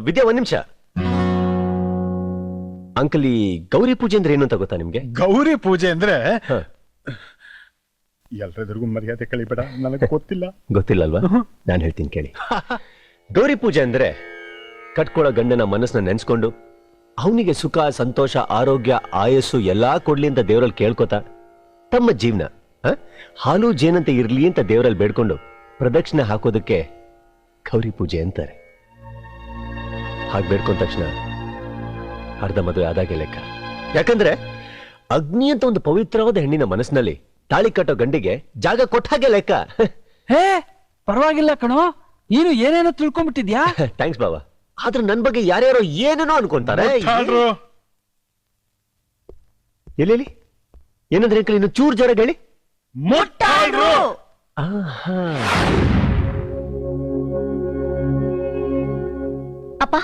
ವಿದ್ಯಾ, ಒಂದ್ ನಿಮಿಷ. ಅಂಕಲ್, ಈ ಗೌರಿ ಪೂಜೆ ಅಂದ್ರೆ ಏನು ಅಂತ ಗೊತ್ತಾ ನಿಮ್ಗೆ? ಗೌರಿ ಪೂಜೆ ಅಂದ್ರೆ ಎಲ್ರೆದುರ್ಗು ಮರ್ಯಾದೆ ಕಳಿಬೇಡ, ನನಗೆ ಗೊತ್ತಿಲ್ಲ. ಗೊತ್ತಿಲ್ಲ ಅಲ್ವಾ? ನಾನು ಹೇಳ್ತೀನಿ ಕೇಳಿ. ಗೌರಿ ಪೂಜೆ ಅಂದ್ರೆ ಕಟ್ಕೊಳ್ಳೋ ಗಂಡನ ಮನಸ್ಸನ್ನ ನೆನ್ಸ್ಕೊಂಡು ಅವನಿಗೆ ಸುಖ, ಸಂತೋಷ, ಆರೋಗ್ಯ, ಆಯಸ್ಸು ಎಲ್ಲಾ ಕೊಡ್ಲಿ ಅಂತ ದೇವರಲ್ಲಿ ಕೇಳ್ಕೊತಾ ತಮ್ಮ ಜೀವನ ಹಾಲು ಜೇನಂತೆ ಇರ್ಲಿ ಅಂತ ದೇವರಲ್ಲಿ ಬೇಡ್ಕೊಂಡು ಪ್ರದಕ್ಷಿಣೆ ಹಾಕೋದಕ್ಕೆ ಗೌರಿ ಪೂಜೆ ಅಂತಾರೆ. ಹಾಗೆ ಬೇಡ್ಕೊಂಡ ತಕ್ಷಣ ಅರ್ಧ ಮದುವೆ ಆದಾಗೆ ಲೆಕ್ಕ. ಯಾಕಂದ್ರೆ ಅಗ್ನಿ ಅಂತ ಒಂದು ಪವಿತ್ರವಾದ ಹೆಣ್ಣಿನ ಮನಸ್ಸಿನಲ್ಲಿ ತಾಳಿ ಕಟ್ಟೋ ಗಂಡಿಗೆ ಜಾಗ ಕೊಟ್ಟ ಹಾಗೆ ಲೆಕ್ಕ. ಹೇ, ಪರವಾಗಿಲ್ಲ ಕಣೋ, ನೀನು ಏನೇನೋ ತಿಳ್ಕೊಂಡ್ಬಿಟ್ಟಿದ್ಯಾ. ಥ್ಯಾಂಕ್ಸ್ ಬಾಬಾ. ಆದ್ರೆ ನನ್ ಬಗ್ಗೆ ಯಾರ್ಯಾರೋ ಏನೇನೋ ಅನ್ಕೊಂತಾರೆ. ಎಲ್ಲಿ ಏನಂದ್ರೆ ಅಂಕಲ್, ಇನ್ನು ಚೂರ್ ಜೋರಾಗಿ ಹೇಳಿ. ಅಪ್ಪ,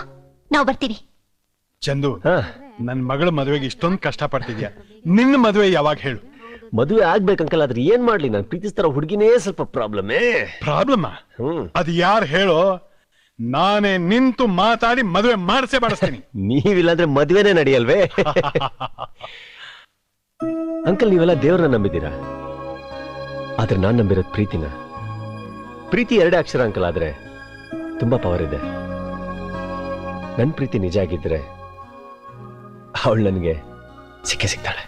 ನಾವು ಬರ್ತೀವಿ. ಚಂದು, ನನ್ ಮಗಳ ಮದುವೆಗೆ ಇಷ್ಟೊಂದು ಕಷ್ಟ ಪಡ್ತಿದ್ಯಾ, ನಿನ್ನ ಮದುವೆ ಯಾವಾಗ ಹೇಳು? ಮದುವೆ ಆಗ್ಬೇಕಂಕಲ್, ಆದ್ರೆ ಏನ್ ಮಾಡ್ಲಿ, ನಾನು ಪ್ರೀತಿಸ್ತಾರ ಹುಡುಗಿನೇ ಸ್ವಲ್ಪ ಪ್ರಾಬ್ಲಮ್. ಅದು ಯಾರು ಹೇಳೋ? ನಾನೇ ನಿಂತು ಮಾತಾಡಿ ಮದುವೆ ಮಾಡಿಸ್ತೀನಿ. ನೀವಿಲ್ಲಾಂದ್ರೆ ಮದುವೆನೇ ನಡೆಯಲ್ವೇ? ಅಂಕಲ್, ನೀವೆಲ್ಲ ದೇವ್ರನ್ನ ನಂಬಿದ್ದೀರಾ, ಆದ್ರೆ ನಾನ್ ನಂಬಿರೋದ್ ಪ್ರೀತಿನ. ಪ್ರೀತಿ 2 ಅಕ್ಷರ ಅಂಕಲ್, ಆದ್ರೆ ತುಂಬಾ ಪವರ್ ಇದೆ. ನನ್ ಪ್ರೀತಿ ನಿಜ ಆಗಿದ್ರೆ ಅವಳು ನನಗೆ ಸಿಗ್ತಾಳೆ.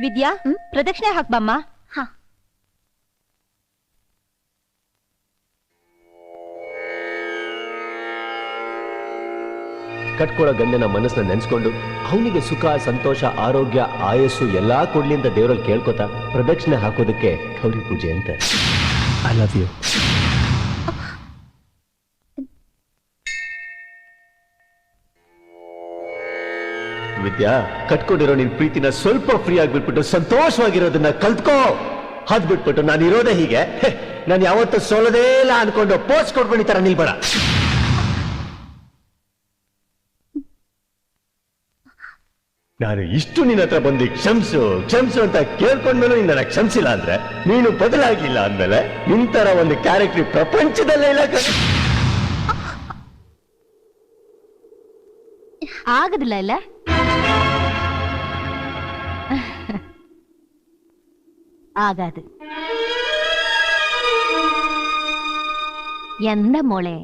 ವಿದ್ಯಾ, ಪ್ರದಕ್ಷಿಣೆ ಹಾಕ್ಬಮ್ಮ. ಕಟ್ಕೊಳ್ಳೋ ಗಂಡನ ಮನಸ್ಸನ್ನ ನೆನ್ಸ್ಕೊಂಡು ಅವನಿಗೆ ಸುಖ, ಸಂತೋಷ, ಆರೋಗ್ಯ, ಆಯಸ್ಸು ಎಲ್ಲಾ ಕೊಡ್ಲಿ ಅಂತ ದೇವರಲ್ಲಿ ಕೇಳ್ಕೊತಾ ಪ್ರದಕ್ಷಿಣೆ ಹಾಕೋದಕ್ಕೆ ಗೌರಿ ಪೂಜೆ ಅಂತ. I love you. ವಿದ್ಯಾ, ಕಟ್ಕೊಂಡಿರೋ ನಿನ್ ಪ್ರೀತಿನ ಸ್ವಲ್ಪ ಫ್ರೀ ಆಗ್ಬಿಟ್ಬಿಟ್ಟು ಸಂತೋಷವಾಗಿರೋದನ್ನ ಕಲ್ತ್ಕೋ. ಅದ್ ಬಿಟ್ಬಿಟ್ಟು ನಾನು ಇರೋದೇ ಹೀಗೆ, ನಾನು ಯಾವತ್ತೂ ಸೋಲೋದೇ ಇಲ್ಲ ಅನ್ಕೊಂಡು ಪೋಸ್ಟ್ ಕೊಡ್ಕೊಂಡು ಈ ತರ ನಿಲ್ಬೇಡ. ನಾನು ಇಷ್ಟು ನಿನ್ನ ಹತ್ರ ಬಂದು ಕ್ಷಮಿಸು ಅಂತ ಕೇಳ್ಕೊಂಡ್ಮೇಲೆ ನಿನ್ನ ಕ್ಷಮಿಸಿಲ್ಲ ಅಂದ್ರೆ, ನೀನು ಬದಲಾಗಿಲ್ಲ ಅಂದ್ಮೇಲೆ ನಿಂತರ ಒಂದು ಕ್ಯಾರೆಕ್ಟರ್ ಪ್ರಪಂಚದಲ್ಲೇ ಇಲ್ಲ. ಆಗುದಿಲ್ಲ ಇಲ್ಲ? ആകാത്. ಎಂದ ಮೊಳೆ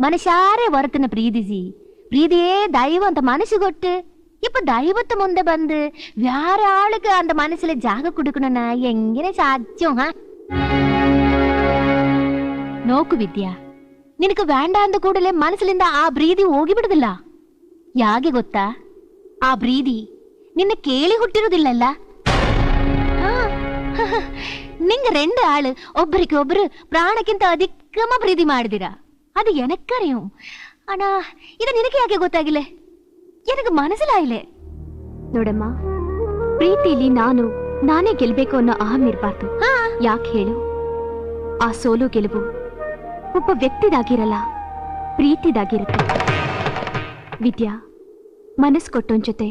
ಮನುಷ್ಯಾರೇ ಹೊರತನ ಪ್ರೀತಿಸಿ ಪ್ರೀತಿಯೇ ದೈವ ಅಂತ ಮನಸ್ಸು ಕೊಟ್ಟು ഇപ്പൊ ദൈവത്തെ മുമ്പേ ബന്ദ് വേറെ ആൾക്ക് அந்த മനസ്സിലെ ജാഗ കൊടുക്കണമെന്ന് എങ്ങനെ സാധ്യം? നോക്കു ವಿದ್ಯ, ನಿನಗೆ വേണ്ട ಅಂದ ಕೂಡಲೇ ಮನಸ್ಸಿನಿಂದ ಆ ಪ್ರೀತಿ ಹೋಗಿಬಿಡುದಿಲ್ಲ. ಯಾಕೆ ಗೊತ್ತಾ? ಆ ಪ್ರೀತಿ ನಿನ್ನ ಕೇಳಿ ಹುಟ್ಟಿರುವುದಿಲ್ಲಲ್ಲ. ನಿಂಗೆ 2 ಆಳು ಒಬ್ಬರಿಗೆ ಒಬ್ಬರು ಪ್ರಾಣಕ್ಕಿಂತ ಅಧಿಕಮ ಪ್ರೀತಿ ಮಾಡಿದಿರಾ, ಅದು ಎನಕ್ಕರಿಯು. ಅಣ್ಣ, ಇದು ನಿನಗೆ ಯಾಕೆ ಗೊತ್ತಾಗಿಲ್ಲ? எனக்கு ಮನಸ್ಸಿಲಾಯಿಲೆ. ನೋಡಮ್ಮ, ಪ್ರೀತಿಲಿ ನಾನೇ ಗೆಲ್ಬೇಕು ಅನ್ನೋ ಅಹಂ ಇರಬಾರ್ದು. ಯಾಕೆ ಹೇಳು? ಆ ಸೋಲು ಗೆಲುವು ಒಬ್ಬ ವ್ಯಕ್ತಿದಾಗಿರಲ್ಲ, ಪ್ರೀತಿದಾಗಿರುತ್ತೆ. ವಿದ್ಯಾ, ಮನಸ್ಸು ಕೊಟ್ಟೊಂದ್ ಜೊತೆ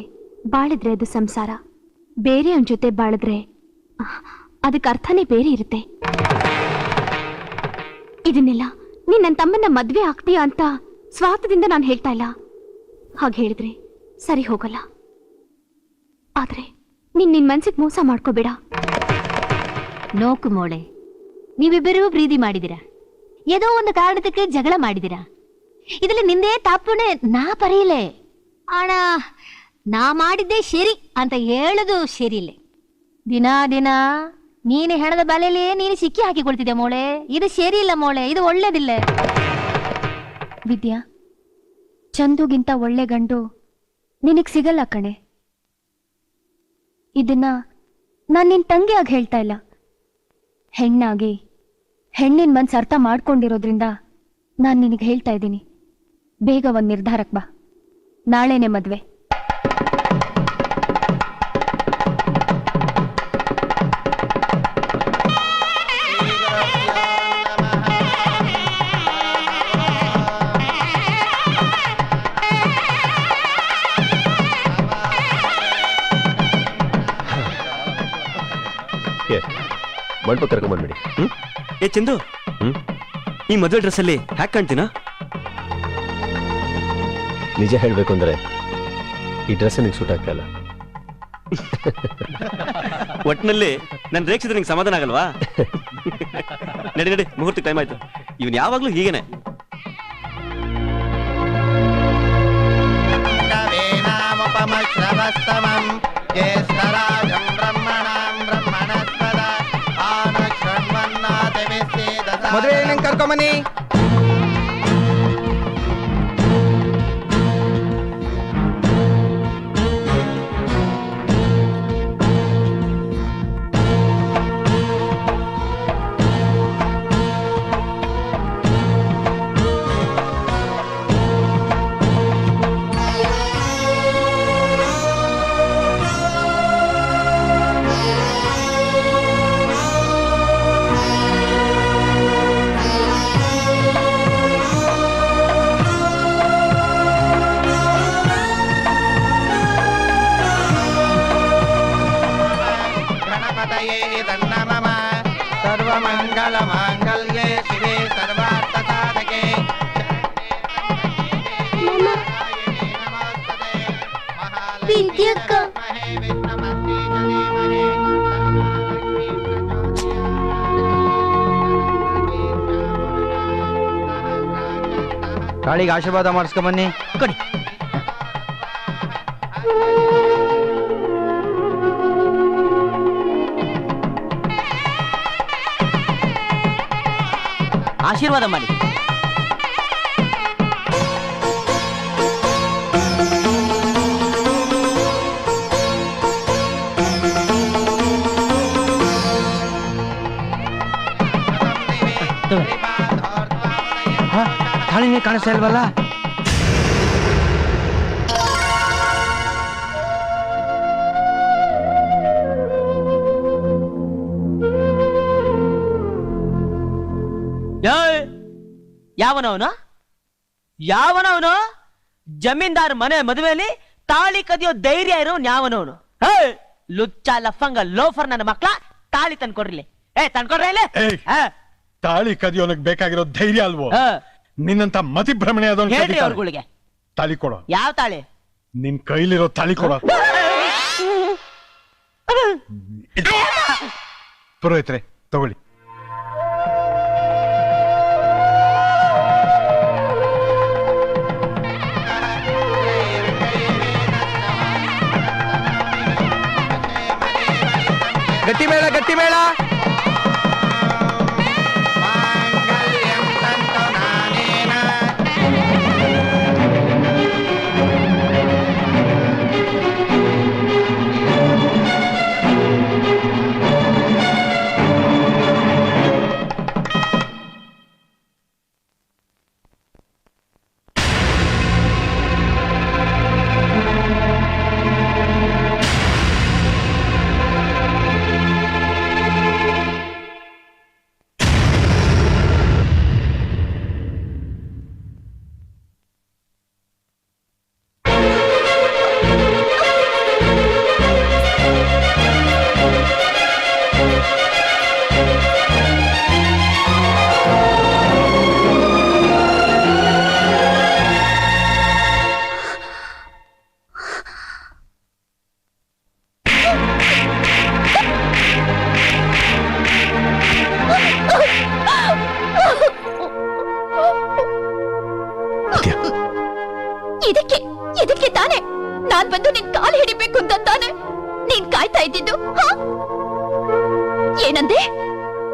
ಬಾಳಿದ್ರೆ ಅದು ಸಂಸಾರ, ಬೇರೆಯವನ್ ಜೊತೆ ಬಾಳಿದ್ರೆ ಅದಕ್ಕೆ ಅರ್ಥನೇ ಬೇರೆ ಇರುತ್ತೆ. ಇದನ್ನೆಲ್ಲ ನೀನ್ ನನ್ನ ತಮ್ಮನ್ನ ಮದ್ವೆ ಆಗ್ತೀಯಾ ಅಂತ ಸ್ವಾರ್ಥದಿಂದ ನಾನು ಹೇಳ್ತಾ ಇಲ್ಲ. ಹಾಗೆ ಹೇಳಿದ್ರೆ ಸರಿ ಹೋಗಲ್ಲ. ಆದ್ರೆ ನಿನ್ ಮನ್ಸಿಗೆ ಮೋಸ ಮಾಡ್ಕೋಬೇಡ. ನೋಕು ಮೋಳೆ, ನೀವಿಬ್ಬರೂ ಪ್ರೀತಿ ಮಾಡಿದಿರಾ, ಏದೋ ಒಂದು ಕಾರಣಕ್ಕೆ ಜಗಳ ಮಾಡಿದಿರಾ. ಇದ್ರಲ್ಲಿ ನಿಂದೇ ತಪ್ಪುನೆ ನಾ ಪರೀಲೆ. ಆಣ ನಾ ಮಾಡಿದ್ದೆ ಸರಿ ಅಂತ ಹೇಳುದು ಸರಿಯಿಲ್ಲ. ದಿನ ನೀನು ಹೆಣದ ಬಲೆಯಲ್ಲಿ ನೀನು ಸಿಕ್ಕಿ ಹಾಕಿಕೊಳ್ತಿದ್ದೆ ಮೋಳೆ. ಇದು ಸರಿ ಇಲ್ಲ ಮೋಳೆ, ಇದು ಒಳ್ಳೇದಿಲ್ಲ. ವಿದ್ಯಾ, ಚಂದುಗಿಂತ ಒಳ್ಳೆ ಗಂಡು ನಿನಗ್ ಸಿಗಲ್ಲ ಕಣೆ. ಇದನ್ನ ನಾನು ನಿನ್ ತಂಗಿಯಾಗಿ ಹೇಳ್ತಾ ಇಲ್ಲ. ಹೆಣ್ಣಾಗಿ ಹೆಣ್ಣಿನ ಮನ್ಸು ಅರ್ಥ ಮಾಡ್ಕೊಂಡಿರೋದ್ರಿಂದ ನಾನು ನಿನಗೆ ಹೇಳ್ತಾ ಇದ್ದೀನಿ, ಬೇಗ ಒಂದು ನಿರ್ಧಾರಕ್ಕೆ ಬಾ. ನಾಳೆನೆ ಮದ್ವೆ. ಮಂಟಪ ಕರ್ಕೊಂಡ್ಬಂದ್ಬಿಡಿ. ಏ ಚಂದು, ಈ ಮದುವೆ ಡ್ರೆಸ್ ಅಲ್ಲಿ ಹ್ಯಾಕ್ ಕಾಣ್ತೀನಾ? ನಿಜ ಹೇಳ್ಬೇಕು ಅಂದ್ರೆ ಈ ಡ್ರೆಸ್ ನಿಂಗೆ ಸೂಟ್ ಆಗ್ತಾ ಇಲ್ಲ. ಒಟ್ಟಿನಲ್ಲಿ ನಾನು ರೇಕ್ಷಿದ್ರೆ ನಿಂಗೆ ಸಮಾಧಾನ ಆಗಲ್ವಾ? ನಡಿ ನಡಿ, ಮುಹೂರ್ತ ಟೈಮ್ ಆಯ್ತು. ಇವನ್ ಯಾವಾಗ್ಲೂ ಹೀಗೇನೆ. ಮದುವೆ ನಂಗೆ ಕರ್ಕೊಂಬನ್ನಿ. ಸರ್ವಮಂಗಲ ಮಾಂಗಲ್ಯೆ ಶಿವೆ ಸರ್ವಾರ್ಥ ಸಾಧಕೆ. ಕಾಳಿಗೆ ಆಶೀರ್ವಾದ ಮಾಡಿಸ್ಕೊಂಬನ್ನಿ. ಕೊಡಿ. ಆಶೀರ್ವಾದ ಮಾಡಿ. ತಾಳಿನೇ ಕಾಣಿಸ್ತಾ ಇಲ್ವಲ್ಲ? ಯಾವನವನು ಜಮೀನ್ದಾರ್ ಮನೆ ಮದುವೆಯಲ್ಲಿ ತಾಳಿ ಕದಿಯೋ ಧೈರ್ಯ ಇರೋ ಯಾವನವನು? ಲುಚ್ಚ ಲಫಂಗ ಲೋಫರ್ ನನ್ನ ಮಕ್ಳ ತಾಳಿ ತಂದ್ಕೊಡ್ರಿ. ತಂದ್ಕೊಡ್ರಿ ಇಲ್ಲಿ. ತಾಳಿ ಕದಿಯೋನಕ್ ಬೇಕಾಗಿರೋ ಧೈರ್ಯ ಅಲ್ವೋ? ನಿನ್ನಂತ ಮತಿಭ್ರಮಣೆ ಹೇಳ್ರಿ ಅವ್ರಗಳಿಗೆ. ತಾಳಿ ಕೊಡೋ. ಯಾವ ತಾಳಿ? ನಿನ್ ಕೈಲಿರೋ ತಾಳಿ ಕೊಡೋ. ಪುರೋಹಿತ್ರೆ ತಗೊಳ್ಳಿ. ಗಟ್ಟಿ ಮೇಳ, ಗಟ್ಟಿ ಮೇಳ. ಇದಕ್ಕೆ ತಾನೆ ನಾನ್ ಬಂದು ನಿನ್ ಕಾಲು ಹಿಡಿಬೇಕು ಅಂತ ತಾನೆ ನೀನ್ ಕಾಯ್ತಾ ಇದ್ದಿದ್ದು? ಏನಂದೆ?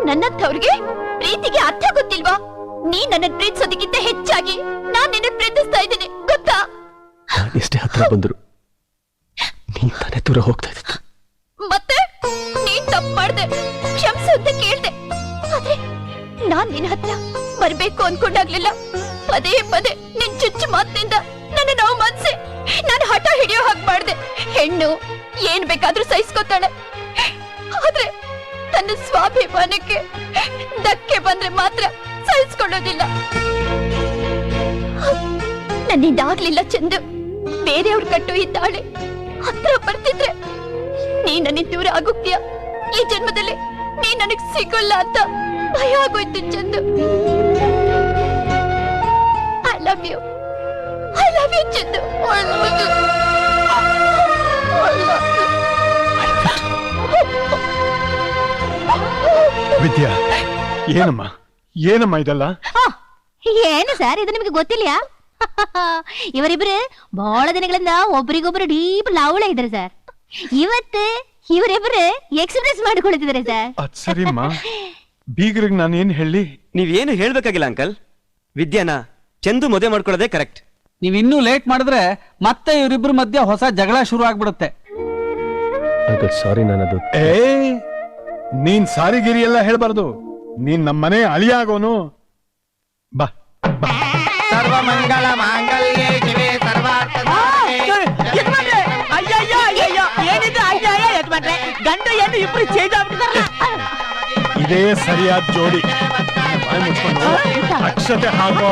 ನನ್ನಂಥವ್ರಿಗೆ ಪ್ರೀತಿಗೆ ಅರ್ಥ ಗೊತ್ತಿಲ್ವಾ? ನೀ ನನ್ನ ಪ್ರೀತಿಸೋದಕ್ಕಿಂತ ಹೆಚ್ಚಾಗಿ ನಾನ್ ನಿನ್ನ ಪ್ರೀತಿಸ್ತಾ ಇದ್ದೀನಿ, ಗೊತ್ತಾ? ಎಷ್ಟೇ ಹತ್ರ ಬಂದ್ರು ನೀನ್ ತಾನೇ ದೂರ ಹೋಗ್ತಾ ಇದ್ದಿತ್ತು. ಮತ್ತೆ ನೀನ್ ತಪ್ಪು ಮಾಡ್ದೆ, ಕ್ಷಮಿಸು ಅಂತ ಕೇಳ್ದೆ. ಆದ್ರೆ ನಾನ್ ನಿನ್ನ ಹತ್ರ ಬರ್ಬೇಕು ಅನ್ಕೊಂಡಾಗ್ಲಿಲ್ಲ. ಪದೇ ಪದೇ ನಿನ್ ಚುಚ್ಚು ಮಾತಿನಿಂದ ನನ್ನ ನೋವು ಮನ್ಸೆ ನಾನು ಹಠ ಹಿಡಿಯೋ ಹಾಗೆ ಮಾಡ್ದೆ. ಹೆಣ್ಣು ಏನ್ ಬೇಕಾದ್ರೂ ಸಹಿಸ್ಕೊತಾಳೆ, ಆದ್ರೆ ತನ್ನ ಸ್ವಾಭಿಮಾನಕ್ಕೆ ಧಕ್ಕೆ ಬಂದ್ರೆ ಮಾತ್ರ ಸಹಿಸ್ಕೊಳ್ಳೋದಿಲ್ಲ. ನನ್ನಿಂದ ಆಗ್ಲಿಲ್ಲ ಚಂದು. ಬೇರೆಯವ್ರು ಕಟ್ಟು ಈ ತಾಳೆ ಹತ್ರ ಬರ್ತಿದ್ರೆ ನೀ ನನಗೆ ದೂರ ಆಗೋಗ್ತೀಯ. ಈ ಜನ್ಮದಲ್ಲಿ ನೀ ನನಗ್ ಸಿಗೋಲ್ಲ ಅಂತ ಭಯ ಆಗೋಯ್ತು ಚಂದು. ವಿದ್ಯಾ ಏನಮ್ಮ ಏನಮ್ಮ ಇದೆಲ್ಲ ಏನು ಸರ್ ಇದು ನಿಮಗೆ ಗೊತ್ತಿಲ್ಲ ಇವರಿಬ್ರು ಬಹಳ ದಿನಗಳಿಂದ ಒಬ್ರಿಗೊಬ್ರು ಡೀಪ್ ಲಾವಳ ಇದ್ದಾರೆ ಸರ್ ಇವತ್ತು ಇವರಿಬ್ರು ಎಕ್ಸ್ಪ್ರೆಸ್ ಮಾಡಿಕೊಳ್ತಿದ್ದಾರೆ ಸರ್ ಅದ್ ಸರಿಮ್ಮ ಬೀಗ್ರಿಗೆ ನಾನು ಏನ್ ಹೇಳಿ ನೀವೇನು ಹೇಳ್ಬೇಕಾಗಿಲ್ಲ ಅಂಕಲ್. ವಿದ್ಯಾನ ಚಂದು ಮದುವೆ ಮಾಡ್ಕೊಳ್ಳೋದೇ ಕರೆಕ್ಟ್. ನೀವ್ ಇನ್ನೂ ಲೇಟ್ ಮಾಡಿದ್ರೆ ಮತ್ತೆ ಇವರಿಬ್ರ ಮಧ್ಯ ಹೊಸ ಜಗಳ ಶುರು ಆಗ್ಬಿಡುತ್ತೆ. ಅಂಕಲ್ ಸಾರಿ ನಾನದು ಏ ನೀನ್ ಸಾರಿಗಿರಿ ಎಲ್ಲ ಹೇಳ್ಬಾರ್ದು. ನೀನ್ ನಮ್ಮನೆ ಅಳಿಯ ಆಗೋನು. ಬಾ ಬಾ ಸರ್ವಮಂಗಳ ಮಾಂಗಲ್ಯೇ ಶಿವೆ ಸರ್ವಾರ್ಥ ಯಜಮಾನ್ರೆ, ಅಯ್ಯಯ್ಯೋ ಅಯ್ಯಯ್ಯೋ ಏನಿದು ಅಯ್ಯಯ್ಯೋ ಯಜಮಾನ್ರೆ, ಗಂಡು ಹೆಣ್ಣು ಇಬ್ರು ಚೇಂಜ್ ಆಗ್ಬಿಟ್ಟಿದಾರಲ್ಲ. ಇದೇ ಸರಿಯಾದ ಜೋಡಿ. ಬಾಯಿ ಮುಚ್ಕೊಂಡು ಅಕ್ಷತೆ ಹಾಕೋ.